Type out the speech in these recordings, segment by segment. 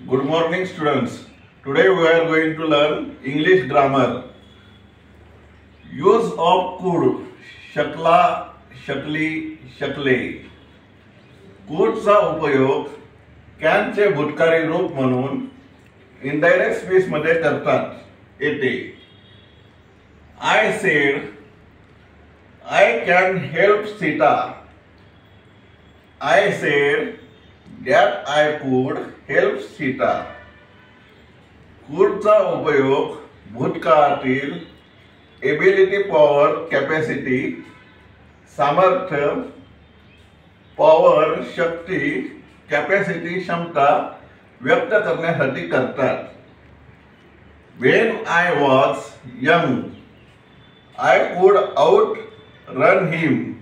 Good morning, students. Today we are going to learn English grammar. Use of could, शकला, शकली, शकले. couldचा उपयोग कॅनचे भूतकाळी रूप म्हणून इनडायरेक्ट स्पीच मध्ये करतात येते. I said I can help Sita. I said that I could help Sita. couldचा उपयोग भूतकाळातील एबिलिटी, पॉवर, कॅपॅसिटी, सामर्थ्य, पॉवर, शक्ती, कॅपॅसिटी, क्षमता व्यक्त करण्यासाठी करतात. When I was young, I could outrun him.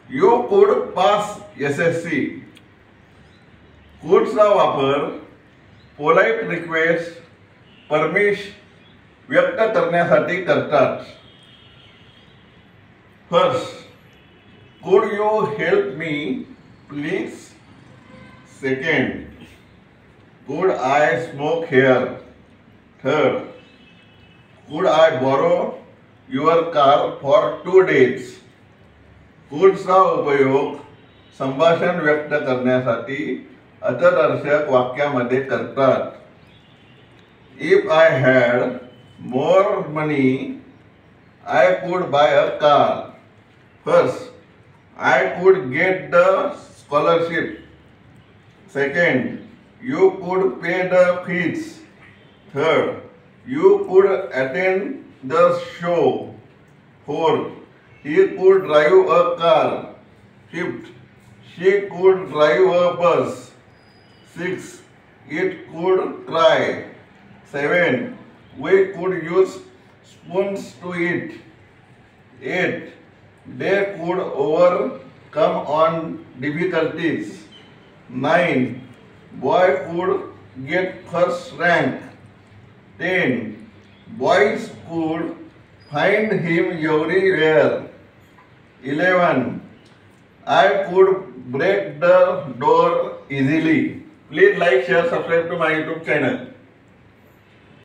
You could pass SSC. couldचा वापर पोलाइट रिक्वेस्ट, परमिशन व्यक्त करण्यासाठी करतात. First, could you help me please? Second, could I smoke here? Third, could I borrow your car for 2 days? couldचा उपयोग संभाषण व्यक्त करण्यासाठी अर्थदर्शक वाक्यामध्ये करतात. If I had more money, I could buy a car. First, I could get the scholarship. Second, you could pay the fees. Third, you could attend the show. Fourth, he could drive a car. Fifth, she could drive a bus. Sixth, it could cry. Seven, we could use spoons to eat. Eight, they could overcome on difficulties. 9, boy could get first rank. 10, boys could find him everywhere. 11, I could break the door easily. Please like, share, subscribe to my YouTube channel.